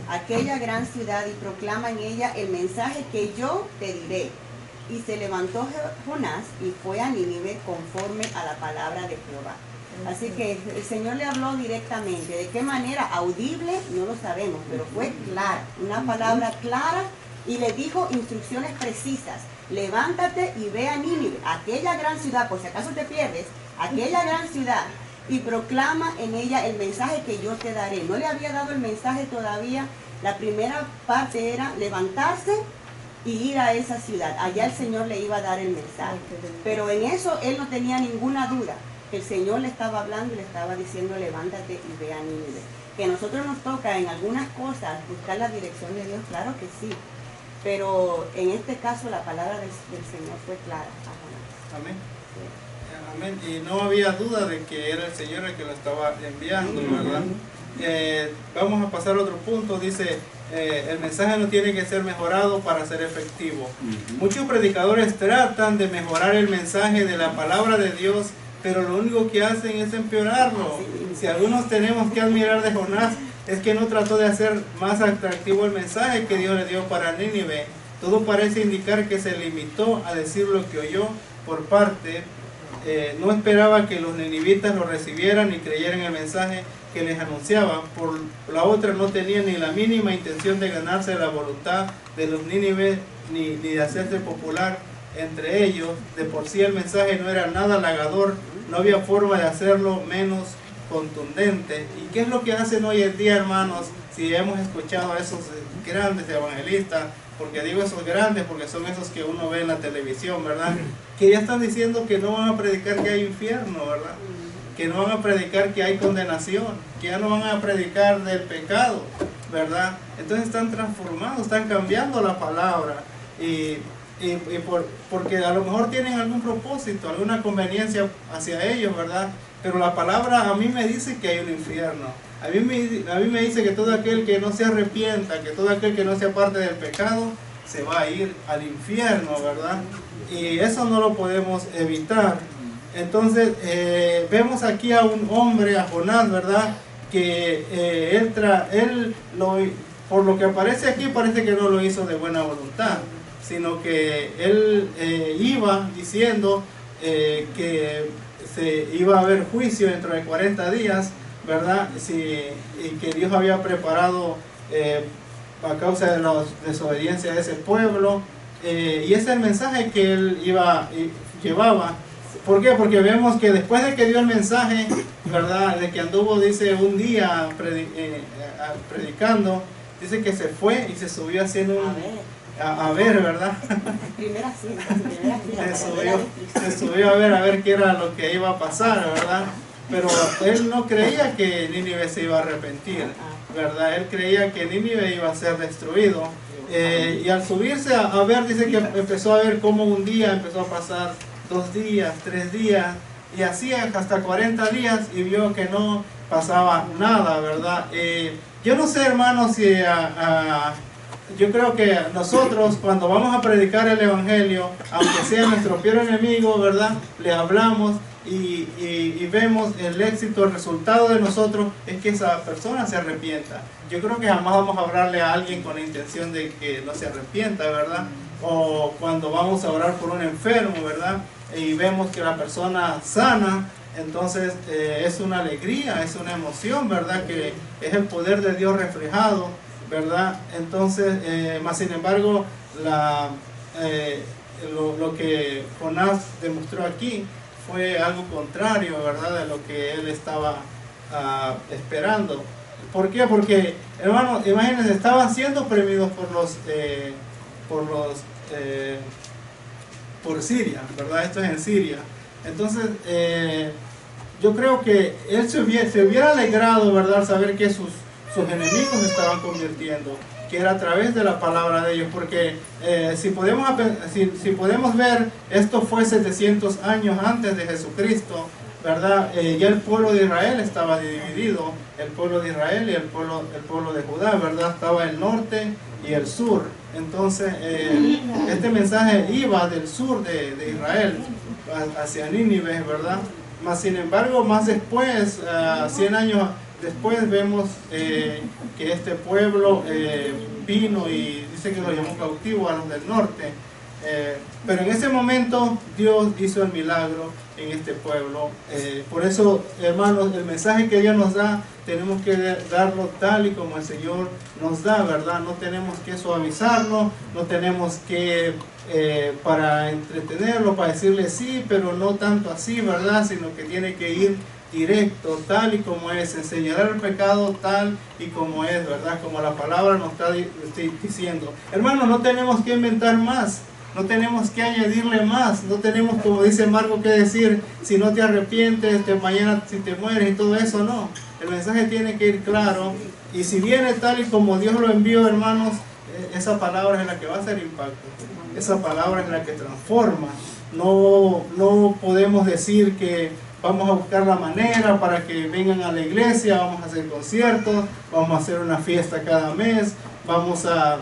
aquella gran ciudad, y proclama en ella el mensaje que yo te diré. Y se levantó Jonás y fue a Nínive conforme a la palabra de Jehová. Así que el Señor le habló directamente. ¿De qué manera? Audible, no lo sabemos, pero fue clara, una palabra clara, y le dijo instrucciones precisas. Levántate y ve a Nínive, aquella gran ciudad, por si acaso te pierdes, aquella gran ciudad, y proclama en ella el mensaje que yo te daré. No le había dado el mensaje todavía. La primera parte era levantarse y ir a esa ciudad. Allá el Señor le iba a dar el mensaje. Pero en eso él no tenía ninguna duda. El Señor le estaba hablando y le estaba diciendo, levántate y ve a Nínive. Que a nosotros nos toca en algunas cosas buscar la dirección de Dios, claro que sí. Pero en este caso la palabra del Señor fue clara. Amén. Amén. Y no había duda de que era el Señor el que lo estaba enviando, ¿verdad? Vamos a pasar a otro punto. Dice, el mensaje no tiene que ser mejorado para ser efectivo. Muchos predicadores tratan de mejorar el mensaje de la palabra de Dios, pero lo único que hacen es empeorarlo. Si algunos tenemos que admirar de Jonás, es que no trató de hacer más atractivo el mensaje que Dios le dio para Nínive. Todo parece indicar que se limitó a decir lo que oyó por parte. No esperaba que los ninivitas lo recibieran y creyeran el mensaje que les anunciaba. Por la otra, no tenía ni la mínima intención de ganarse la voluntad de los nínives ni de hacerse popular entre ellos. De por sí el mensaje no era nada halagador, no había forma de hacerlo menos contundente. ¿Y qué es lo que hacen hoy en día, hermanos? Si hemos escuchado a esos grandes evangelistas, porque digo esos grandes porque son esos que uno ve en la televisión, ¿verdad? Que ya están diciendo que no van a predicar que hay infierno, ¿verdad? Que no van a predicar que hay condenación, que ya no van a predicar del pecado, ¿verdad? Entonces están transformados, están cambiando la palabra porque a lo mejor tienen algún propósito, alguna conveniencia hacia ellos, ¿verdad? Pero la palabra a mí me dice que hay un infierno. A mí me dice que todo aquel que no se arrepienta, que todo aquel que no sea parte del pecado, se va a ir al infierno, ¿verdad? Y eso no lo podemos evitar. Entonces, vemos aquí a un hombre, a Jonás, ¿verdad? Que por lo que aparece aquí, parece que no lo hizo de buena voluntad, sino que él iba diciendo que se iba a haber juicio dentro de 40 días, ¿verdad? Y que Dios había preparado a causa de la desobediencia de ese pueblo, y ese es el mensaje que él llevaba. ¿Por qué? Porque vemos que después de que dio el mensaje, ¿verdad? De que anduvo, dice, un día predicando, dice que se fue y se subió haciendo a ver, ¿verdad? Se subió a ver qué era lo que iba a pasar, ¿verdad? Pero él no creía que Nínive se iba a arrepentir, ¿verdad? Él creía que Nínive iba a ser destruido. Y al subirse a ver, dice que empezó a ver cómo un día empezó a pasar, 2 días, 3 días, y así hasta 40 días, y vio que no pasaba nada, ¿verdad? Yo no sé, hermanos, si yo creo que nosotros cuando vamos a predicar el Evangelio, aunque sea nuestro peor enemigo, ¿verdad? Le hablamos y vemos el éxito, el resultado de nosotros es que esa persona se arrepienta. Yo creo que jamás vamos a hablarle a alguien con la intención de que no se arrepienta, ¿verdad? O cuando vamos a orar por un enfermo, ¿verdad? Y vemos que la persona sana, entonces es una alegría, es una emoción, ¿verdad? Que es el poder de Dios reflejado, ¿verdad? Entonces, más sin embargo, lo que Jonás demostró aquí fue algo contrario, ¿verdad? De lo que él estaba esperando. ¿Por qué? Porque, hermanos, imagínense, estaban siendo oprimidos por Siria, ¿verdad? Esto es en Siria. Entonces, yo creo que él se hubiera alegrado, ¿verdad? Al saber que sus enemigos se estaban convirtiendo, que era a través de la palabra de ellos, porque si podemos ver, esto fue 700 años antes de Jesucristo, ¿verdad? Ya el pueblo de Israel estaba dividido, el pueblo de Israel y el pueblo de Judá, ¿verdad? Estaba el norte y el sur. Entonces, este mensaje iba del sur de Israel hacia Nínive, ¿verdad? Mas, sin embargo, más después, 100 años después, vemos que este pueblo vino y dice que lo llamó cautivo a los del norte. Pero en ese momento Dios hizo el milagro en este pueblo. Por eso, hermanos, el mensaje que Dios nos da, tenemos que darlo tal y como el Señor nos da, ¿verdad? No tenemos que suavizarlo, no tenemos que para entretenerlo, para decirle sí, pero no tanto así, ¿verdad? Sino que tiene que ir directo, tal y como es, enseñar el pecado tal y como es, ¿verdad? Como la palabra nos está diciendo. Hermanos, no tenemos que inventar más, no tenemos que añadirle más, no tenemos, como dice Marco, que decir, si no te arrepientes, mañana si te mueres y todo eso, no. El mensaje tiene que ir claro, y si viene tal y como Dios lo envió, hermanos, esa palabra es la que va a hacer impacto, esa palabra es la que transforma. No podemos decir que vamos a buscar la manera para que vengan a la iglesia, vamos a hacer conciertos, vamos a hacer una fiesta cada mes, vamos a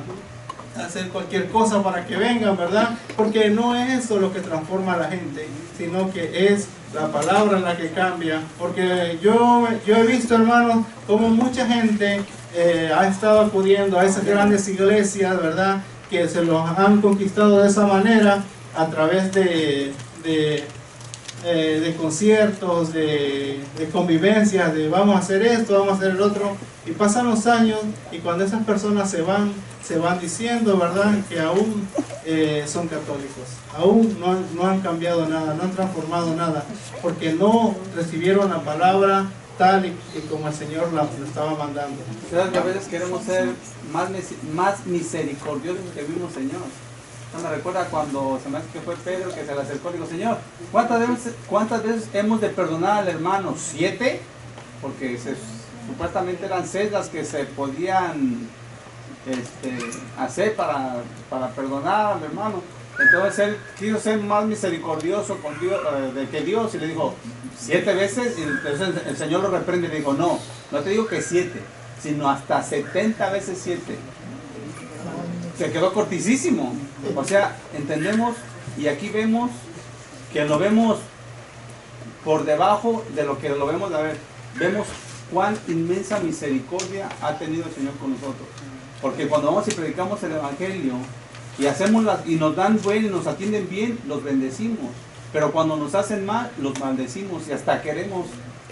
hacer cualquier cosa para que vengan, ¿verdad? Porque no es eso lo que transforma a la gente, sino que es la palabra la que cambia. Porque yo he visto, hermanos, como mucha gente ha estado acudiendo a esas grandes iglesias, ¿verdad? Que se los han conquistado de esa manera a través de conciertos, de convivencias, de vamos a hacer esto, vamos a hacer el otro, y pasan los años y cuando esas personas se van diciendo, ¿verdad?, que aún son católicos, aún no han cambiado nada, no han transformado nada, porque no recibieron la palabra tal y como el Señor lo estaba mandando. Creo que a veces queremos ser más misericordiosos que el mismo Señor. Me recuerda cuando se me hace que fue Pedro que se le acercó y dijo, Señor, ¿cuántas veces hemos de perdonar al hermano? ¿7? Porque supuestamente eran 6 las que se podían hacer para perdonar al hermano. Entonces él quiso ser más misericordioso con Dios, que Dios, y le dijo 7 veces, y entonces el Señor lo reprende y le dijo, no te digo que 7, sino hasta 70 veces 7. Se quedó cortísimo. O sea, entendemos, y aquí vemos que lo vemos por debajo de lo que lo vemos de ver. Vemos cuán inmensa misericordia ha tenido el Señor con nosotros. Porque cuando vamos y predicamos el Evangelio y nos dan bueno y nos atienden bien, los bendecimos. Pero cuando nos hacen mal, los maldecimos y hasta queremos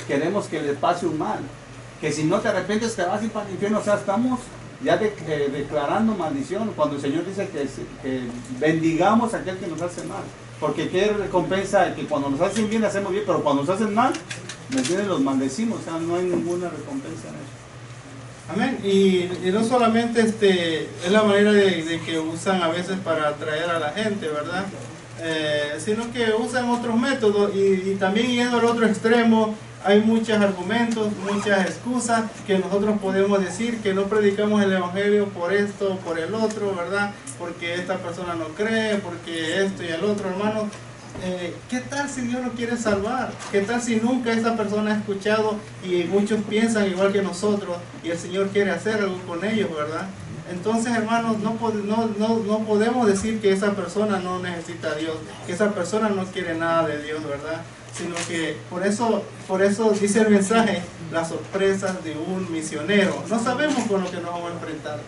que les pase un mal. Que si no te arrepientes te vas a ir para el infierno. O sea, estamos ya declarando maldición, cuando el Señor dice que bendigamos a aquel que nos hace mal, porque qué recompensa, que cuando nos hacen bien hacemos bien, pero cuando nos hacen mal, ¿me entienden? Los maldecimos. O sea, no hay ninguna recompensa en eso. Amén. Y no solamente es la manera de que usan a veces para atraer a la gente, ¿verdad? Sino que usan otros métodos y también yendo al otro extremo. Hay muchos argumentos, muchas excusas que nosotros podemos decir que no predicamos el Evangelio por esto, por el otro, ¿verdad? Porque esta persona no cree, porque esto y el otro, hermanos. ¿qué tal si Dios lo quiere salvar? ¿Qué tal si nunca esa persona ha escuchado y muchos piensan igual que nosotros y el Señor quiere hacer algo con ellos, ¿verdad? Entonces, hermanos, no podemos decir que esa persona no necesita a Dios, que esa persona no quiere nada de Dios, ¿verdad? Sino que por eso dice el mensaje, las sorpresas de un misionero. No sabemos con lo que nos vamos a enfrentar.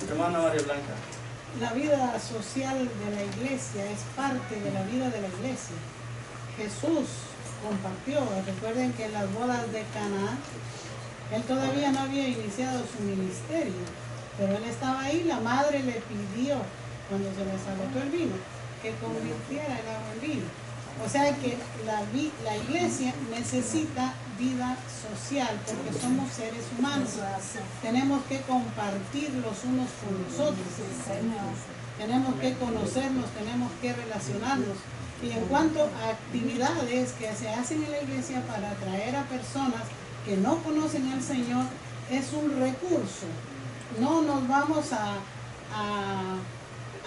Hermana María Blanca. La vida social de la iglesia es parte de la vida de la iglesia. Jesús compartió, recuerden que en las bodas de Caná, él todavía no había iniciado su ministerio, pero él estaba ahí, la madre le pidió, cuando se les agotó el vino, que convirtiera el agua en vino. O sea que la iglesia necesita vida social porque somos seres humanos. Tenemos que compartir los unos con los otros. Tenemos que conocernos, tenemos que relacionarnos. Y en cuanto a actividades que se hacen en la iglesia para atraer a personas que no conocen al Señor, es un recurso. No nos vamos a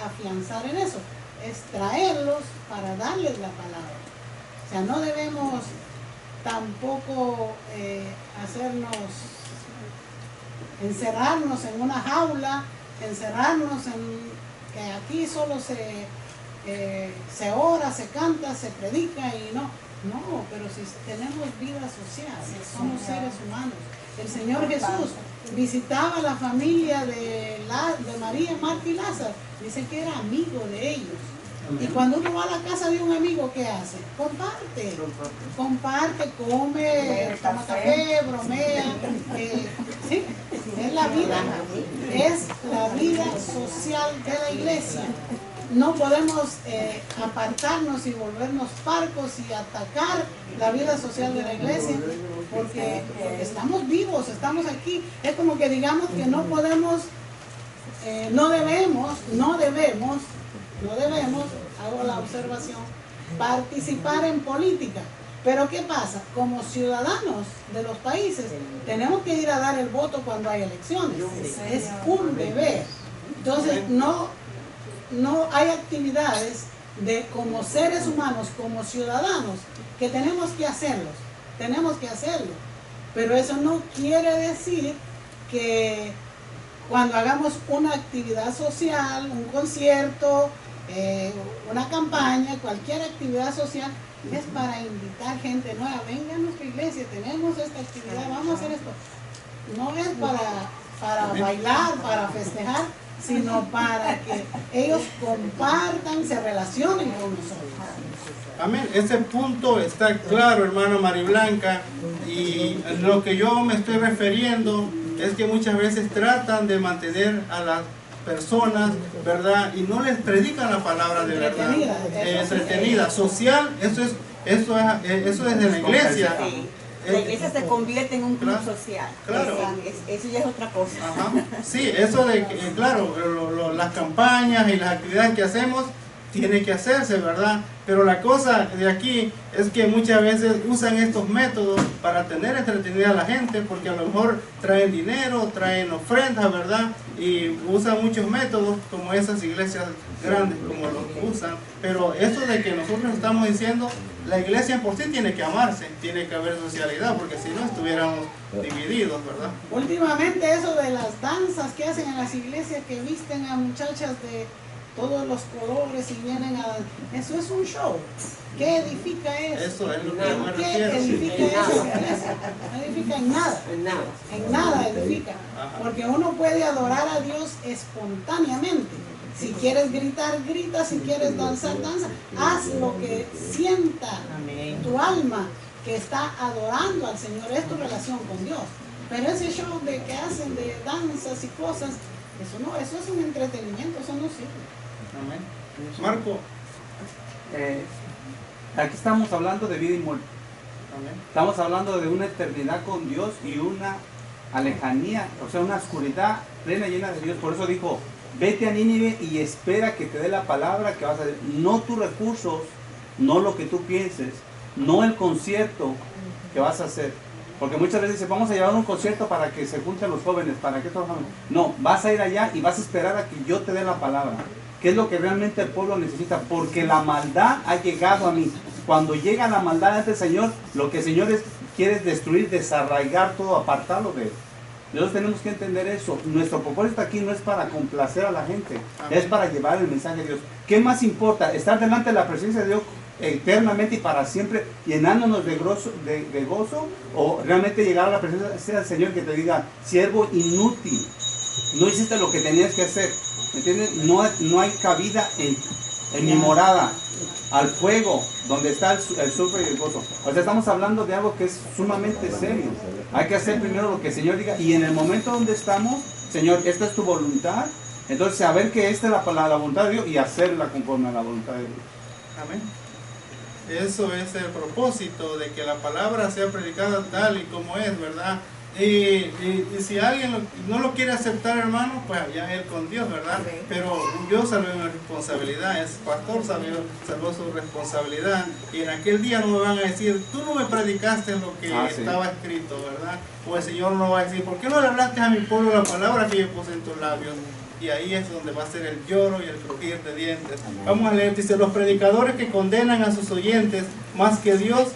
afianzar en eso. Es traerlos para darles la palabra. O sea, no debemos tampoco encerrarnos en una jaula, encerrarnos en que aquí solo se ora, se canta, se predica y no. No, pero si tenemos vida social, somos seres humanos. El Señor Jesús visitaba la familia de María, Marta y Lázaro. Dice que era amigo de ellos. Y cuando uno va a la casa de un amigo, ¿qué hace? Comparte, come, toma café, bromea. ¿Sí? Es la vida social de la iglesia. No podemos apartarnos y volvernos parcos y atacar la vida social de la iglesia porque estamos vivos, estamos aquí. Es como que digamos que no podemos, no debemos, hago la observación, participar en política. Pero ¿qué pasa? Como ciudadanos de los países tenemos que ir a dar el voto cuando hay elecciones. Es un deber. Entonces no hay actividades como seres humanos, como ciudadanos, que tenemos que hacerlo. Pero eso no quiere decir que cuando hagamos una actividad social, un concierto, una campaña, cualquier actividad social, es para invitar gente nueva. Venga a nuestra iglesia, tenemos esta actividad, vamos a hacer esto. No es para bailar, para festejar, sino para que ellos compartan, se relacionen con nosotros. Amén. Ese punto está claro, hermana María Blanca, y lo que yo me estoy refiriendo es que muchas veces tratan de mantener a las personas, ¿verdad? Y no les predican la palabra de verdad. Entretenida, social, eso es de la iglesia. Sí. La iglesia se convierte en un club social. Claro. Eso ya es otra cosa. Ajá. Sí, eso de que, claro, las campañas y las actividades que hacemos tiene que hacerse, ¿verdad? Pero la cosa de aquí es que muchas veces usan estos métodos para tener entretenida a la gente, porque a lo mejor traen dinero, traen ofrendas, ¿verdad? Y usan muchos métodos como esas iglesias grandes como los usan. Pero eso de que nosotros estamos diciendo, la iglesia por sí tiene que amarse, tiene que haber socialidad, porque si no estuviéramos divididos, ¿verdad? Últimamente eso de las danzas que hacen en las iglesias, que visten a muchachas de todos los colores y vienen a... Eso es un show. ¿Qué edifica eso? Eso es lo que me refiero. ¿Qué edifica eso? No edifica en nada. En nada edifica. Porque uno puede adorar a Dios espontáneamente. Si quieres gritar, grita. Si quieres danzar, danza. Haz lo que sienta tu alma que está adorando al Señor. Es tu relación con Dios. Pero ese show de que hacen de danzas y cosas, eso es un entretenimiento, eso no sirve. Amén. Marco. Aquí estamos hablando de vida y muerte. Amén. Estamos hablando de una eternidad con Dios y una lejanía, o sea, una oscuridad plena llena de Dios. Por eso dijo, vete a Nínive y espera que te dé la palabra que vas a decir. No tus recursos, no lo que tú pienses, no el concierto que vas a hacer. Porque muchas veces dicen, vamos a llevar un concierto para que se junten los jóvenes, para que todos los jóvenes. No, vas a ir allá y vas a esperar a que yo te dé la palabra. ¿Qué es lo que realmente el pueblo necesita? Porque la maldad ha llegado a mí. Cuando llega la maldad ante el Señor, lo que el Señor quiere es destruir, desarraigar todo, apartarlo de él. Nosotros tenemos que entender eso. Nuestro propósito aquí no es para complacer a la gente, es para llevar el mensaje de Dios. ¿Qué más importa? Estar delante de la presencia de Dios eternamente y para siempre, llenándonos de gozo, o realmente llegar a la presencia del Señor que te diga, siervo inútil, no hiciste lo que tenías que hacer, ¿me entiendes? No hay cabida en mi morada, al fuego, donde está el sulfur y el gozo. O sea, estamos hablando de algo que es sumamente serio. Hay que hacer primero lo que el Señor diga, y en el momento donde estamos, Señor, esta es tu voluntad, entonces saber que esta es la voluntad de Dios y hacerla conforme a la voluntad de Dios. Amén. Eso es el propósito, de que la palabra sea predicada tal y como es, ¿verdad? Y si alguien no lo quiere aceptar, hermano, pues ya él con Dios, ¿verdad? Pero yo salvé mi responsabilidad, ese pastor salvó su responsabilidad, y en aquel día no me van a decir, tú no me predicaste lo que estaba escrito, ¿verdad? O el Señor no va a decir, ¿por qué no le hablaste a mi pueblo la palabra que yo puse en tus labios? Y ahí es donde va a ser el lloro y el crujir de dientes. Vamos a leer, dice, los predicadores que condenan a sus oyentes más que Dios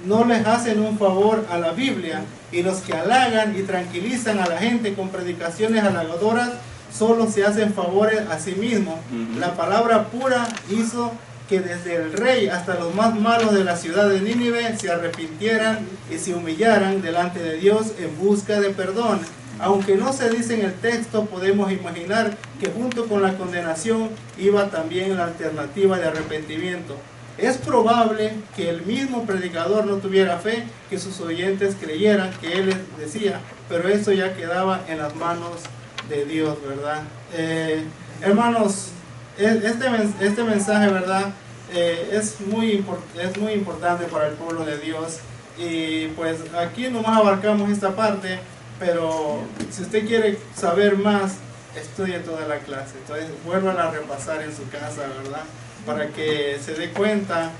no les hacen un favor a la Biblia, y los que halagan y tranquilizan a la gente con predicaciones halagadoras solo se hacen favores a sí mismos. La palabra pura hizo que desde el rey hasta los más malos de la ciudad de Nínive se arrepintieran y se humillaran delante de Dios en busca de perdón. Aunque no se dice en el texto, podemos imaginar que junto con la condenación iba también la alternativa de arrepentimiento. Es probable que el mismo predicador no tuviera fe, que sus oyentes creyeran que él les decía, pero eso ya quedaba en las manos de Dios, ¿verdad? Hermanos, este mensaje, ¿verdad? Es muy importante para el pueblo de Dios, y pues aquí nomás abarcamos esta parte, pero si usted quiere saber más, estudie toda la clase, entonces vuélvala a repasar en su casa, ¿verdad? Para que se dé cuenta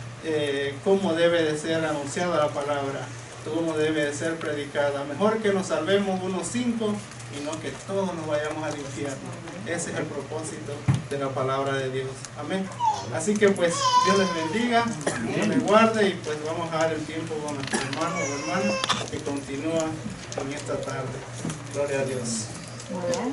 cómo debe de ser anunciada la palabra, cómo debe de ser predicada. Mejor que nos salvemos unos 5 y no que todos nos vayamos al infierno. Ese es el propósito de la palabra de Dios. Amén. Así que pues Dios les bendiga, Dios les guarde, y pues vamos a dar el tiempo con nuestro hermano o hermana que continúa en esta tarde. Gloria a Dios. Bueno.